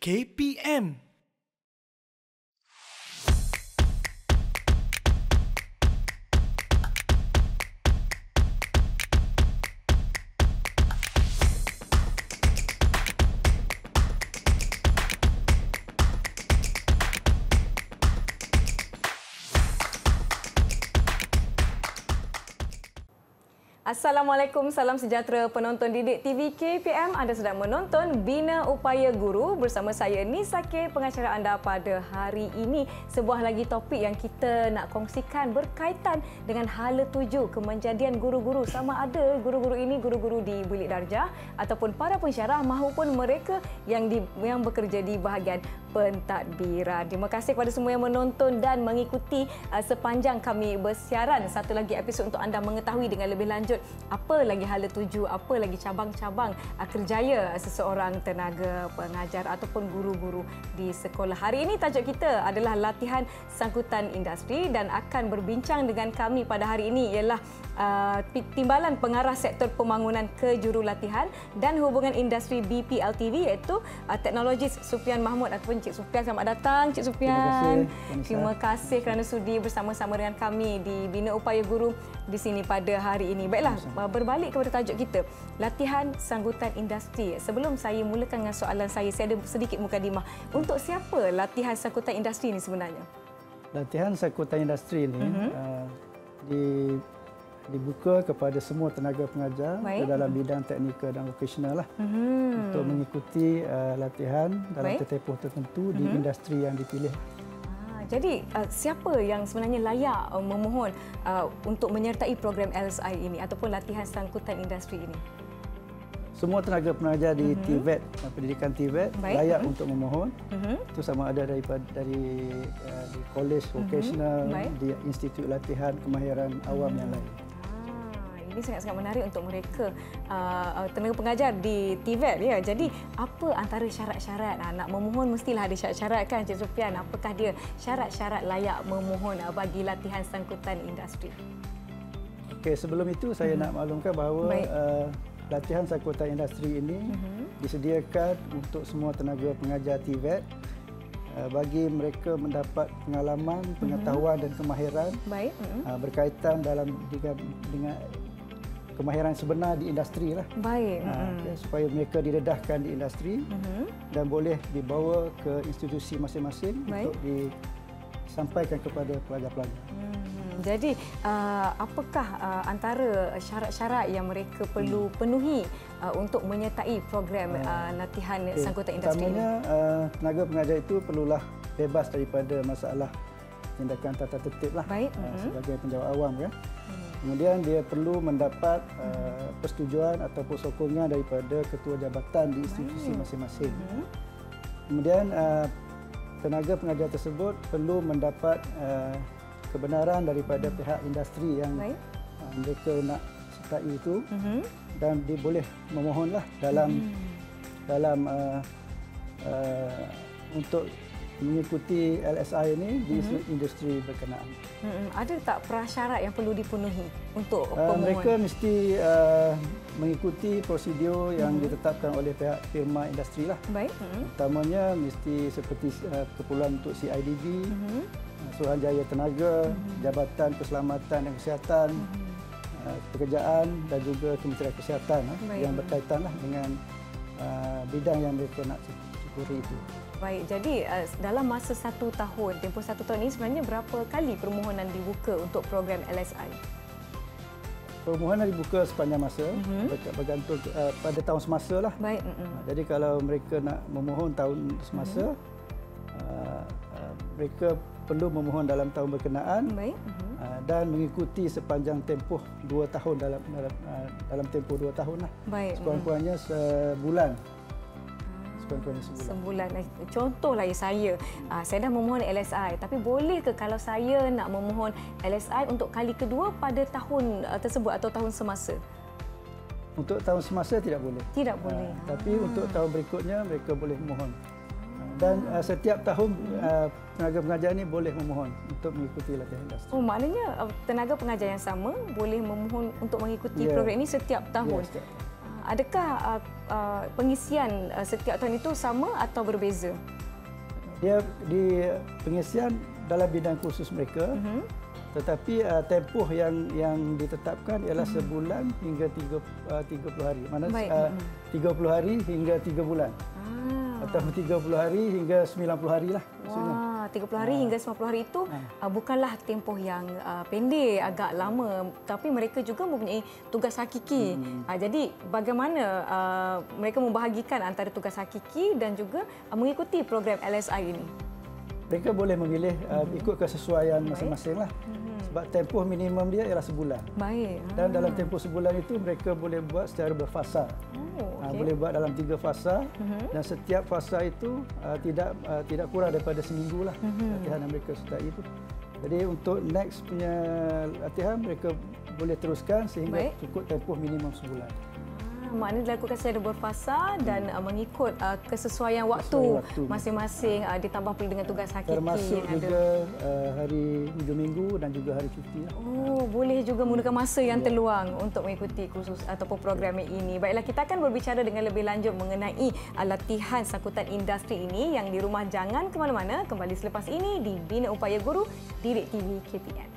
KPM. Assalamualaikum, salam sejahtera penonton didik TV KPM. Anda sedang menonton Bina Upaya Guru bersama saya Nisa K, pengacara anda pada hari ini. Sebuah lagi topik yang kita nak kongsikan berkaitan dengan hala tuju kemenjadian guru-guru. Sama ada guru-guru ini guru-guru di Bilik Darjah ataupun para pensyarah maupun mereka yang bekerja di bahagian pentadbiran. Terima kasih kepada semua yang menonton dan mengikuti sepanjang kami bersiaran. Satu lagi episod untuk anda mengetahui dengan lebih lanjut apa lagi hala tuju, apa lagi cabang-cabang kerjaya seseorang tenaga pengajar ataupun guru-guru di sekolah. Hari ini tajuk kita adalah latihan sangkutan industri dan akan berbincang dengan kami pada hari ini ialah Timbalan Pengarah Sektor Pembangunan Kejurulatihan dan Hubungan Industri BPLTV iaitu Teknologis Sufian Mahmud ataupun Cik Sufian. Selamat datang Cik Sufian. Terima kasih kerana sudi bersama-sama dengan kami di Bina Upaya Guru di sini pada hari ini. Baiklah, berbalik kepada tajuk kita, latihan sangkutan industri. Sebelum saya mulakan dengan soalan saya ada sedikit mukadimah. Untuk siapa latihan sangkutan industri ini sebenarnya? Latihan sangkutan industri ini dibuka kepada semua tenaga pengajar dalam bidang teknikal dan vokasional untuk mengikuti latihan dalam tempoh tertentu di industri yang dipilih. Jadi siapa yang sebenarnya layak memohon untuk menyertai program LSI ini ataupun latihan sangkutan industri ini? Semua tenaga pengajar di TVET, pendidikan TVET layak untuk memohon. Itu sama ada dari kolej vokasional, di institut latihan kemahiran awam yang lain. Ini sangat-sangat menarik untuk mereka tenaga pengajar di TVET ya. Jadi apa antara syarat-syarat nak memohon? Mestilah ada syarat-syarat kan Cik Sufian? Apakah dia syarat-syarat layak memohon bagi latihan sangkutan industri? Okey, sebelum itu saya nak maklumkan bahawa latihan sangkutan industri ini disediakan untuk semua tenaga pengajar TVET bagi mereka mendapat pengalaman, pengetahuan dan kemahiran berkaitan dengan kemahiran sebenar di industri lah. Supaya mereka didedahkan di industri dan boleh dibawa ke institusi masing-masing untuk disampaikan kepada pelajar-pelajar. Jadi apakah antara syarat-syarat yang mereka perlu penuhi untuk menyertai program latihan sangkutan industri ini? Pertamanya, tenaga pengajar itu perlulah bebas daripada masalah tindakan tata tertib lah sebagai penjawat awam kan. Kemudian dia perlu mendapat persetujuan ataupun sokongan daripada ketua jabatan di institusi masing-masing. Kemudian tenaga pengajar tersebut perlu mendapat kebenaran daripada pihak industri yang mereka nak sertai itu dan dia boleh memohonlah dalam untuk mengikuti LSI ini di industri berkenaan. Ada tak prasyarat yang perlu dipenuhi untuk pemohon? Mereka mesti mengikuti prosedur yang ditetapkan oleh pihak firma industri lah. Utamanya mesti seperti keperluan untuk CIDB, Suruhanjaya Tenaga, Jabatan Keselamatan dan Kesihatan, Pekerjaan dan juga Kementerian Kesihatan yang berkaitan lah dengan bidang yang mereka nak cukuri itu. Baik, jadi dalam masa 1 tahun, tempoh 1 tahun ini sebenarnya berapa kali permohonan dibuka untuk program LSI? Permohonan dibuka sepanjang masa, bergantung pada tahun semasa lah. Jadi kalau mereka nak memohon tahun semasa, mereka perlu memohon dalam tahun berkenaan dan mengikuti sepanjang tempoh 2 tahun dalam tempoh 2 tahun lah. Sekurang-kurangnya sebulan. Sebulan. Contohlah saya dah memohon LSI, tapi boleh ke kalau saya nak memohon LSI untuk kali kedua pada tahun tersebut atau tahun semasa? Untuk tahun semasa tidak boleh. Tidak boleh. Tapi untuk tahun berikutnya mereka boleh memohon. Dan setiap tahun tenaga pengajar ini boleh memohon untuk mengikuti latihan industri. Oh, maknanya tenaga pengajar yang sama boleh memohon untuk mengikuti program ini setiap tahun. Setiap tahun. Adakah pengisian setiap tahun itu sama atau berbeza? Dia di pengisian dalam bidang khusus mereka, tetapi tempoh yang ditetapkan ialah sebulan hingga 30 hari. Mana 30 hari hingga 3 bulan. Atau 30 hari hingga 90 hari lah. Wah, 30 hari hingga 90 hari itu bukanlah tempoh yang pendek, agak lama. Tapi mereka juga mempunyai tugas hakiki. Jadi bagaimana mereka membahagikan antara tugas hakiki dan juga mengikuti program LSI ini? Mereka boleh memilih ikut kesesuaian masing-masing lah. Sebab tempoh minimum dia ialah sebulan. Baik. Dan dalam tempoh sebulan itu mereka boleh buat secara berfasa. Boleh buat dalam 3 fasa dan setiap fasa itu tidak kurang daripada seminggu lah latihan yang mereka sertai itu. Jadi untuk next punya latihan mereka boleh teruskan sehingga cukup tempoh minimum sebulan. Maknanya dilakukan secara berfasa dan mengikut kesesuaian waktu masing-masing, ditambah pula dengan tugas hakiki. Termasuk juga hari hujung minggu dan juga hari cuti. Oh, boleh juga menggunakan masa yang terluang untuk mengikuti kursus ataupun program ini. Baiklah, kita akan berbicara dengan lebih lanjut mengenai latihan sangkutan industri ini yang di rumah. Jangan ke mana-mana, kembali selepas ini di Bina Upaya Guru Didik TV KPM.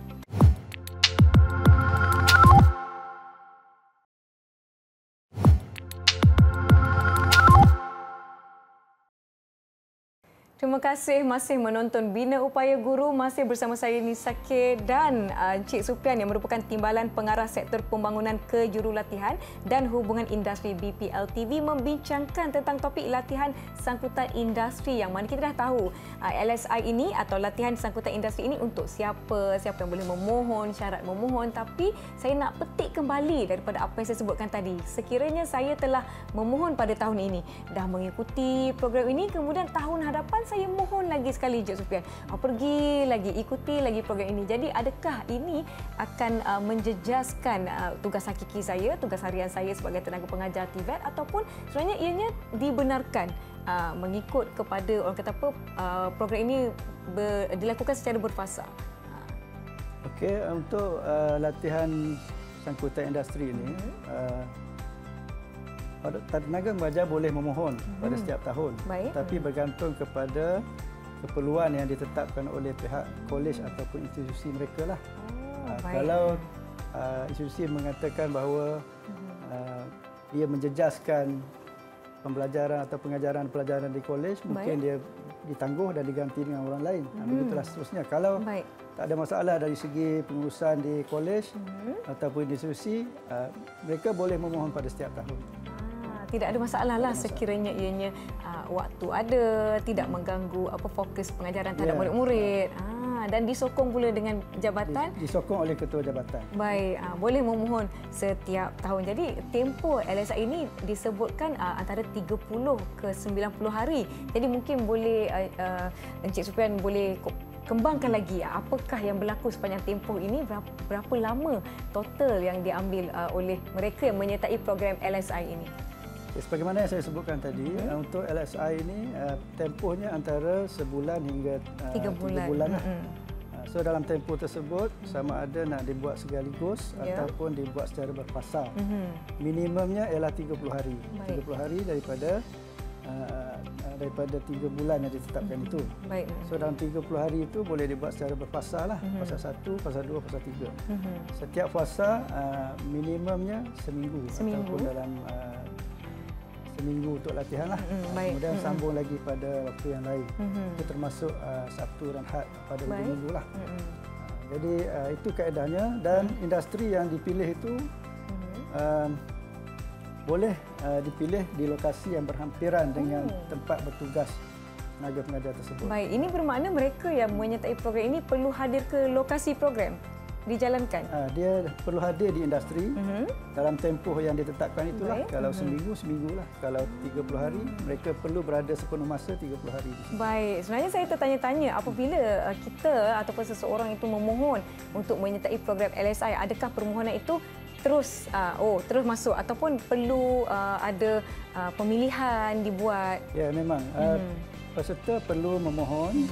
Terima kasih masih menonton Bina Upaya Guru. Masih bersama saya Nisa K dan Encik Sufian yang merupakan Timbalan Pengarah Sektor Pembangunan Kejurulatihan dan Hubungan Industri BPLTV membincangkan tentang topik latihan sangkutan industri yang mana kita dah tahu LSI ini atau latihan sangkutan industri ini untuk siapa yang boleh memohon, syarat memohon. Tapi saya nak petik kembali daripada apa yang saya sebutkan tadi. Sekiranya saya telah memohon pada tahun ini, dah mengikuti program ini, kemudian tahun hadapan saya mohon lagi sekali, Encik Sufian, pergi lagi, ikuti lagi program ini. Jadi adakah ini akan menjejaskan tugas hakiki saya, tugas harian saya sebagai tenaga pengajar TVET, ataupun sebenarnya ianya dibenarkan mengikut kepada orang kata apa, program ini dilakukan secara berfasa? Okey, untuk latihan sangkutan industri ini, tenaga pengajar boleh memohon pada setiap tahun. Tapi bergantung kepada keperluan yang ditetapkan oleh pihak kolej ataupun institusi mereka lah. Kalau institusi mengatakan bahawa dia menjejaskan pembelajaran atau pelajaran di kolej, mungkin dia ditangguh dan diganti dengan orang lain. Begitulah seterusnya. Kalau tak ada masalah dari segi pengurusan di kolej ataupun institusi, mereka boleh memohon pada setiap tahun. Tidak ada masalah lah sekiranya ianya waktu ada, tidak mengganggu fokus pengajaran terhadap murid-murid. Dan disokong pula dengan jabatan. Disokong oleh ketua jabatan. Baik, boleh memohon setiap tahun. Jadi tempoh LSI ini disebutkan antara 30 ke 90 hari. Jadi mungkin boleh Encik Sufian boleh kembangkan lagi apakah yang berlaku sepanjang tempoh ini, berapa lama total yang diambil oleh mereka yang menyertai program LSI ini. Sebagaimana yang saya sebutkan tadi, untuk LSI ini tempohnya antara sebulan hingga 3 bulan. So dalam tempoh tersebut sama ada nak dibuat sekaligus ataupun dibuat secara berfasa. Minimumnya ialah 30 hari. 30 hari daripada 3 bulan yang ditetapkan itu. So dalam 30 hari itu boleh dibuat secara berfasa lah. Fasa 1, fasa 2, fasa 3. Setiap fasa minimumnya seminggu. Ataupun dalam seminggu untuk latihan lah. Kemudian sambung lagi pada waktu yang lain. Itu termasuk Sabtu dan Ahad pada minggu lah. Jadi itu kaedahnya, dan industri yang dipilih itu boleh dipilih di lokasi yang berhampiran dengan tempat bertugas tenaga pengajar tersebut. Baik, ini bermakna mereka yang menyertai program ini perlu hadir ke lokasi program dijalankan? Dia perlu hadir di industri dalam tempoh yang ditetapkan itulah. Kalau seminggu, seminggulah. Kalau 30 hari, mereka perlu berada sepenuh masa 30 hari. Baik, sebenarnya saya tertanya-tanya apabila kita ataupun seseorang itu memohon untuk menyertai program LSI, adakah permohonan itu terus masuk ataupun perlu ada pemilihan dibuat? Ya, memang. Peserta perlu memohon,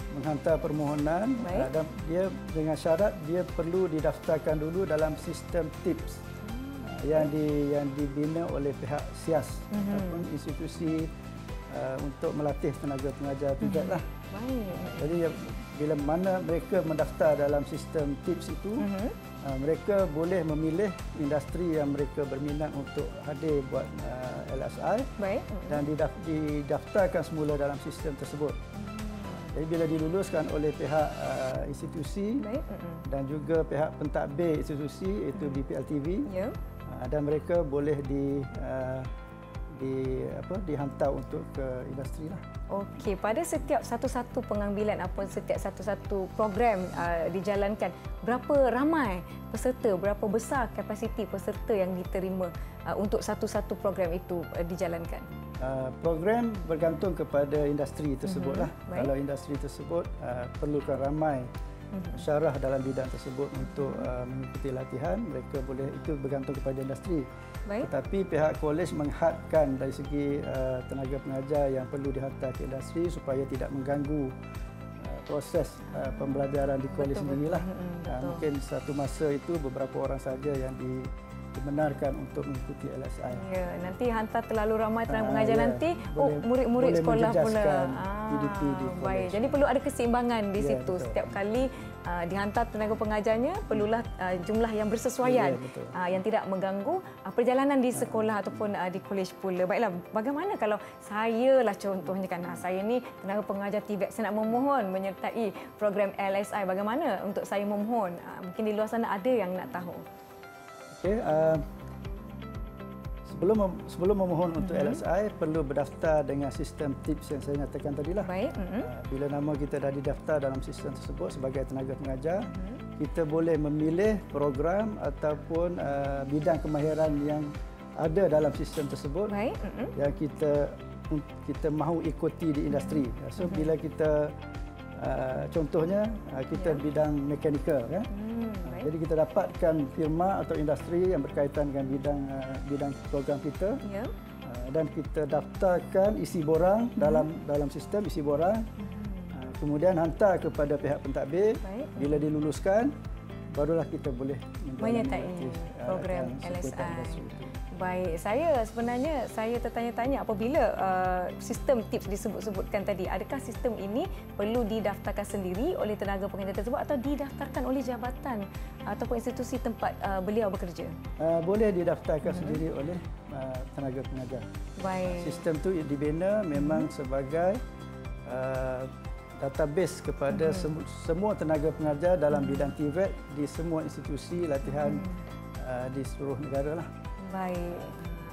menghantar permohonan, dan dia dengan syarat dia perlu didaftarkan dulu dalam sistem TIPS. yang dibina oleh pihak SIAS ataupun institusi untuk melatih tenaga pengajar TVET lah. Jadi bila mana mereka mendaftar dalam sistem TIPS itu, mereka boleh memilih industri yang mereka berminat untuk hadir buat LSI dan didaftarkan semula dalam sistem tersebut. Jadi bila diluluskan oleh pihak institusi dan juga pihak pentadbir institusi iaitu BPLTV, dan mereka boleh dihantar untuk ke industri lah. Okey, pada setiap satu-satu pengambilan atau setiap satu-satu program dijalankan, berapa ramai peserta, berapa besar kapasiti peserta yang diterima untuk satu-satu program itu dijalankan? Program bergantung kepada industri tersebutlah. Kalau industri tersebut perlukan ramai syarah dalam bidang tersebut untuk mengikuti latihan, mereka boleh, itu bergantung kepada industri. Tetapi pihak kolej menghadkan dari segi tenaga pengajar yang perlu dihantar ke industri supaya tidak mengganggu proses pembelajaran di kolej sendirilah. Mungkin satu masa itu beberapa orang saja yang dibenarkan untuk mengikuti LSI. Ya, nanti hantar terlalu ramai tenaga pengajar nanti murid-murid sekolah pula baik. Jadi perlu ada keseimbangan di situ. Setiap kali dihantar tenaga pengajarnya perlulah jumlah yang bersesuaian, yang tidak mengganggu perjalanan di sekolah ataupun di kolej pula. Baiklah, bagaimana kalau saya lah contohnya kan, saya ni tenaga pengajar TVET, saya nak memohon menyertai program LSI, bagaimana untuk saya memohon? Mungkin di luar sana ada yang nak tahu. Okay, sebelum memohon untuk LSI, perlu berdaftar dengan sistem TIPS yang saya nyatakan tadilah. Bila nama kita dah didaftar dalam sistem tersebut sebagai tenaga pengajar, kita boleh memilih program ataupun bidang kemahiran yang ada dalam sistem tersebut yang kita mahu ikuti di industri. So bila kita contohnya kita bidang mekanikal, ya. Jadi kita dapatkan firma atau industri yang berkaitan dengan bidang program kita, dan kita daftarkan isi borang dalam sistem isi borang, kemudian hantar kepada pihak pentadbir. Bila diluluskan, barulah kita boleh menyertai program LSI. Baik, saya tertanya-tanya apabila sistem TIPS disebut-sebutkan tadi, adakah sistem ini perlu didaftarkan sendiri oleh tenaga pengajar tersebut atau didaftarkan oleh jabatan ataupun institusi tempat beliau bekerja? Boleh didaftarkan sendiri oleh tenaga pengajar. Baik. Sistem itu dibina memang sebagai database kepada semua tenaga pengajar dalam bidang TVET di semua institusi latihan di seluruh negara lah. Baik.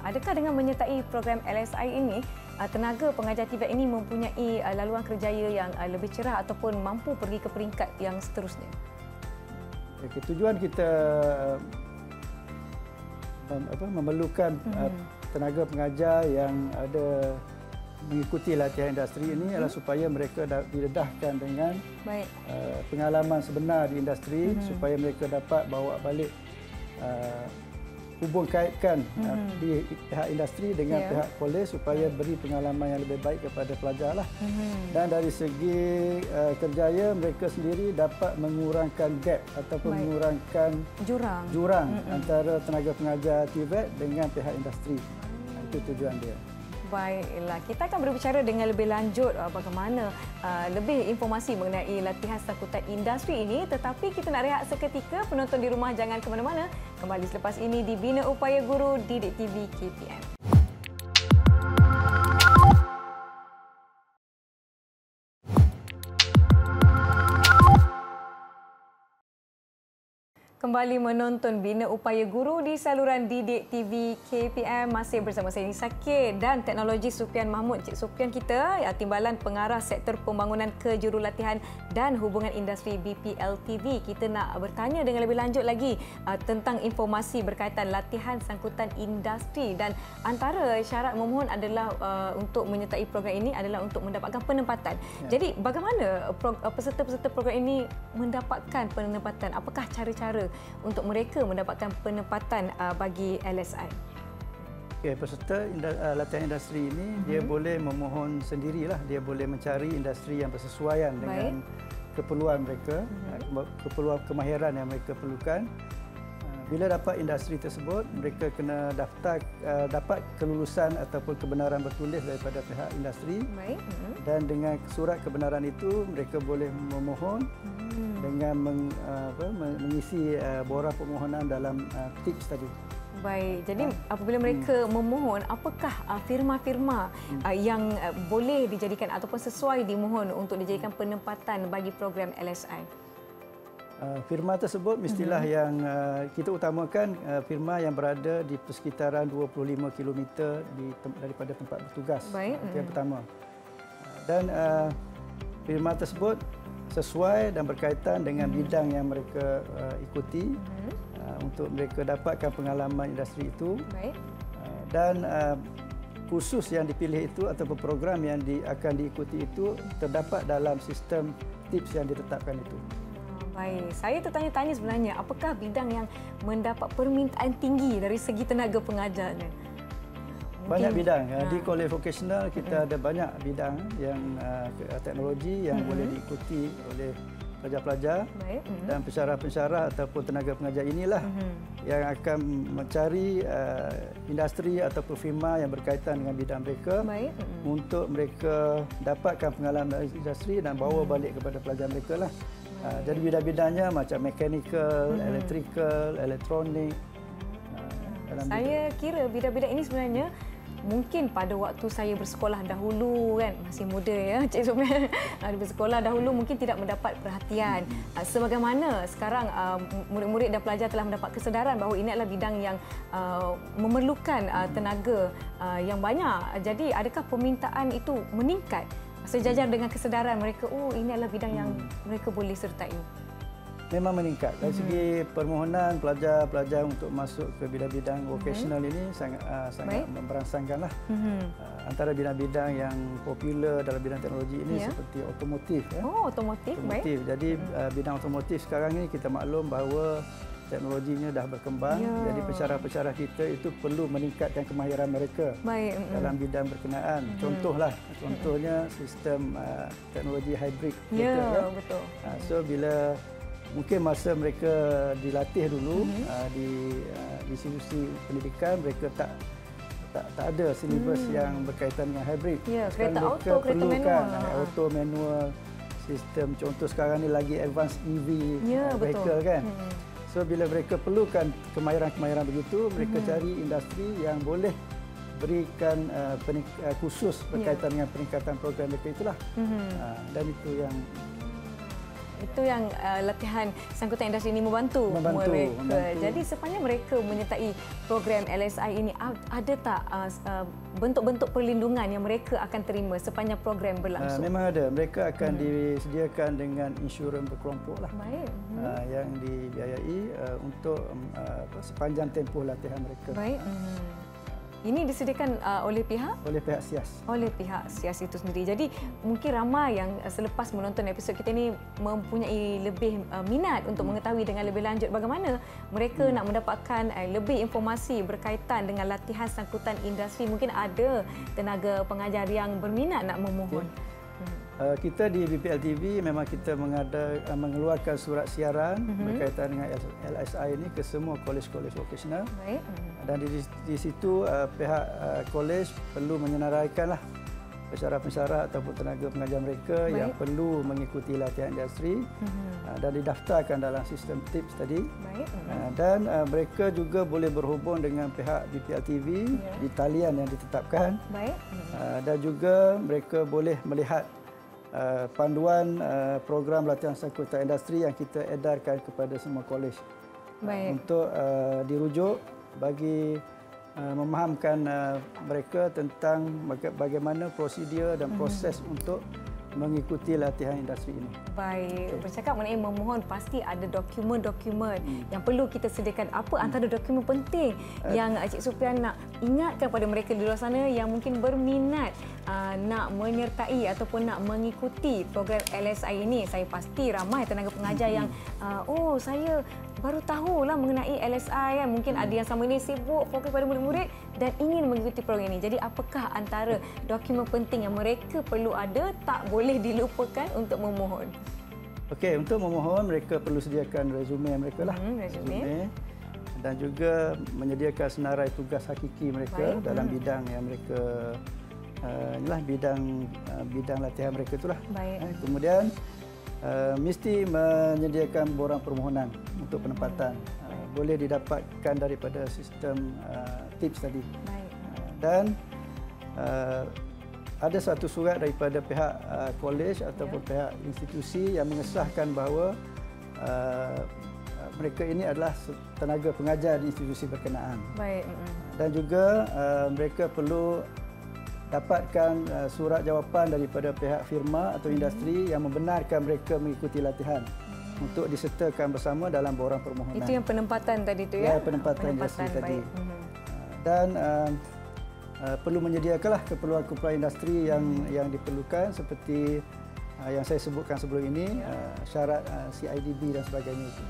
Adakah dengan menyertai program LSI ini, tenaga pengajar TVET ini mempunyai laluan kerjaya yang lebih cerah ataupun mampu pergi ke peringkat yang seterusnya? Okay, tujuan kita memerlukan tenaga pengajar yang ada mengikuti latihan industri ini adalah supaya mereka didedahkan dengan pengalaman sebenar di industri, supaya mereka dapat bawa balik hubung kaitkan di pihak industri dengan pihak kolej supaya beri pengalaman yang lebih baik kepada pelajar lah. Dan dari segi kerjaya, mereka sendiri dapat mengurangkan gap ataupun mengurangkan jurang antara tenaga pengajar TVET dengan pihak industri. Itu tujuan dia. Baiklah, kita akan berbicara dengan lebih lanjut bagaimana lebih informasi mengenai latihan sangkutan industri ini, tetapi kita nak rehat seketika. Penonton di rumah jangan ke mana-mana. Kembali selepas ini di Bina Upaya Guru Didik TV KPM. Kembali menonton Bina Upaya Guru di saluran Didik TV KPM. Masih bersama saya Nisa K dan Teknologi Sufian Mahmud. Cik Sufian kita, Timbalan Pengarah Sektor Pembangunan Kejurulatihan dan Hubungan Industri BPLTV. Kita nak bertanya dengan lebih lanjut lagi tentang informasi berkaitan latihan sangkutan industri, dan antara syarat memohon adalah untuk menyertai program ini adalah untuk mendapatkan penempatan. Jadi bagaimana peserta-peserta program ini mendapatkan penempatan? Apakah cara-cara untuk mereka mendapatkan penempatan bagi LSI? Okay, peserta latihan industri ini dia boleh memohon sendirilah, dia boleh mencari industri yang bersesuaian dengan keperluan mereka, keperluan kemahiran yang mereka perlukan. Bila dapat industri tersebut, mereka kena daftar dapat kelulusan ataupun kebenaran bertulis daripada pihak industri. Baik. Dan dengan surat kebenaran itu, mereka boleh memohon dengan mengisi borang permohonan dalam tips tadi. Baik, jadi apabila mereka memohon, apakah firma-firma yang boleh dijadikan ataupun sesuai dimohon untuk dijadikan penempatan bagi program LSI? Firma tersebut mestilah yang kita utamakan firma yang berada di persekitaran 25 km daripada tempat bertugas. Baik. Itu yang pertama. Dan firma tersebut sesuai dan berkaitan dengan bidang yang mereka ikuti. Untuk mereka dapatkan pengalaman industri itu. Baik. Dan kursus yang dipilih itu ataupun program yang akan diikuti itu terdapat dalam sistem tips yang ditetapkan itu. Baik, saya tertanya-tanya sebenarnya apakah bidang yang mendapat permintaan tinggi dari segi tenaga pengajarnya? Banyak bidang. Di kolej vokasional kita ada banyak bidang yang teknologi yang boleh diikuti oleh pelajar-pelajar dan pensyarah-pensyarah ataupun tenaga pengajar inilah yang akan mencari industri ataupun firma yang berkaitan dengan bidang mereka untuk mereka dapatkan pengalaman dari industri dan bawa balik kepada pelajar mereka lah. Jadi bidang-bidangnya macam mechanical, electrical, elektronik. Saya kira bidang-bidang ini sebenarnya mungkin pada waktu saya bersekolah dahulu kan, masih muda ya Cik Sufian, bersekolah dahulu mungkin tidak mendapat perhatian. Sebagaimana sekarang murid-murid dan pelajar telah mendapat kesedaran bahawa ini adalah bidang yang memerlukan tenaga yang banyak. Jadi adakah permintaan itu meningkat sejajar dengan kesedaran mereka, oh ini adalah bidang yang mereka boleh sertai? Memang meningkat. Dari segi permohonan pelajar-pelajar untuk masuk ke bidang-bidang vokasional ini sangat merangsangkanlah. Antara bidang-bidang yang popular dalam bidang teknologi ini seperti otomotif. Oh, otomotif. Baik. Jadi bidang otomotif sekarang ini kita maklum bahawa teknologinya dah berkembang. Jadi pensyarah-pensyarah kita itu perlu meningkatkan kemahiran mereka dalam bidang berkenaan. Contohnya sistem teknologi hybrid. Ya, betul. So bila mungkin masa mereka dilatih dulu di institusi pendidikan, mereka tak ada silibus yang berkaitan dengan hybrid. Ya, kereta auto, kereta manual. Auto, manual, sistem contoh sekarang ni lagi advanced EV vehicle kan. So bila mereka perlukan kemahiran-kemahiran begitu, mereka cari industri yang boleh berikan khusus berkaitan dengan peningkatan program mereka itulah. Dan itu yang latihan sangkutan industri ini membantu mereka. Jadi sepanjang mereka menyertai program LSI ini, ada tak bentuk-bentuk perlindungan yang mereka akan terima sepanjang program berlangsung? Memang ada. Mereka akan disediakan dengan insurans berkelompok lah. Yang dibiayai untuk sepanjang tempoh latihan mereka. Baik. Ini disediakan oleh pihak? Oleh pihak SIAS. Oleh pihak SIAS itu sendiri. Jadi mungkin ramai yang selepas menonton episod kita ini mempunyai lebih minat untuk mengetahui dengan lebih lanjut bagaimana mereka nak mendapatkan lebih informasi berkaitan dengan latihan sangkutan industri. Mungkin ada tenaga pengajar yang berminat nak memohon. Kita di BPL TV memang kita mengeluarkan surat siaran berkaitan dengan LSI ini ke semua kolej-kolej vokasional. Dan di situ pihak kolej perlu menyenaraikanlah pensyarah-pensyarah ataupun tenaga pengajar mereka yang perlu mengikuti latihan industri dan didaftarkan dalam sistem tips tadi. Dan mereka juga boleh berhubung dengan pihak BPL TV di talian yang ditetapkan. Dan juga mereka boleh melihat panduan program latihan sangkutan industri yang kita edarkan kepada semua kolej untuk dirujuk bagi memahamkan mereka tentang bagaimana prosedur dan proses untuk mengikuti latihan industri ini. Baik, bercakap mengenai memohon, pasti ada dokumen-dokumen yang perlu kita sediakan. Apa antara dokumen penting yang Cik Sufian nak ingatkan pada mereka di luar sana yang mungkin berminat nak menyertai ataupun nak mengikuti program LSI ini? Saya pasti ramai tenaga pengajar yang saya baru tahulah mengenai LSI kan. Mungkin ada yang sama ini sibuk fokus pada murid-murid dan ingin mengikuti program ini. Jadi apakah antara dokumen penting yang mereka perlu ada, tak boleh dilupakan untuk memohon? Okey, untuk memohon mereka perlu sediakan resume mereka lah. Resume. dan juga menyediakan senarai tugas hakiki mereka dalam bidang yang mereka inilah bidang latihan mereka itulah. Kemudian mesti menyediakan borang permohonan untuk penempatan. Boleh didapatkan daripada sistem TIPS tadi. Dan ada satu surat daripada pihak kolej ataupun pihak institusi yang mengesahkan bahawa mereka ini adalah tenaga pengajar di institusi berkenaan. Dan juga mereka perlu dapatkan surat jawapan daripada pihak firma atau industri yang membenarkan mereka mengikuti latihan untuk disertakan bersama dalam borang permohonan. Itu yang penempatan tadi tu ya? Ya, penempatan industri tadi. Dan perlu menyediakanlah keperluan-keperluan industri yang diperlukan seperti yang saya sebutkan sebelum ini, syarat CIDB dan sebagainya itu.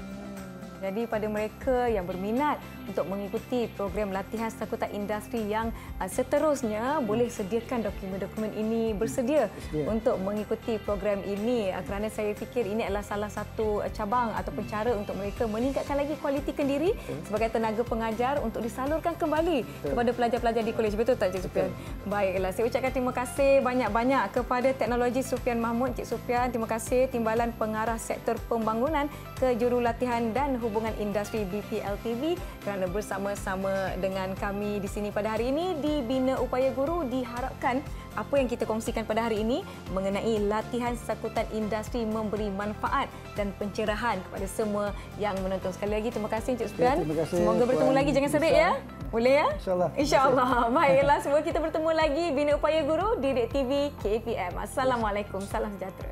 Jadi pada mereka yang berminat untuk mengikuti program latihan sangkutan industri yang seterusnya boleh sediakan dokumen-dokumen ini bersedia untuk mengikuti program ini, kerana saya fikir ini adalah salah satu cabang ataupun cara untuk mereka meningkatkan lagi kualiti diri sebagai tenaga pengajar untuk disalurkan kembali kepada pelajar-pelajar di kolej. Betul tak Cik Sufian? Baiklah, saya ucapkan terima kasih banyak-banyak kepada Teknologi Sufian Mahmud. Cik Sufian, terima kasih Timbalan Pengarah Sektor Pembangunan Kejurulatihan dan Hubungan Industri BPLTV kerana bersama-sama dengan kami di sini pada hari ini di Bina Upaya Guru. Diharapkan apa yang kita kongsikan pada hari ini mengenai latihan sangkutan industri memberi manfaat dan pencerahan kepada semua yang menonton. Sekali lagi terima kasih Encik Sufian. Semoga bertemu lagi, jangan serik ya. Boleh ya? InsyaAllah. InsyaAllah. Baiklah, semoga kita bertemu lagi Bina Upaya Guru Didik TV KPM. Assalamualaikum. Salam sejahtera.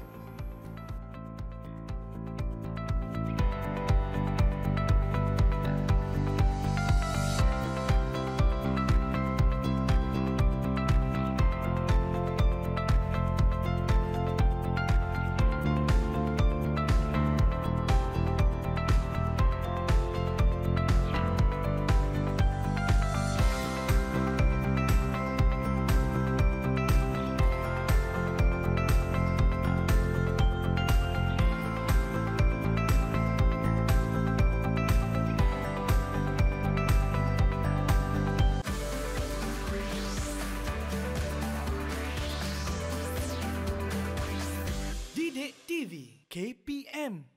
Didik TV KPM.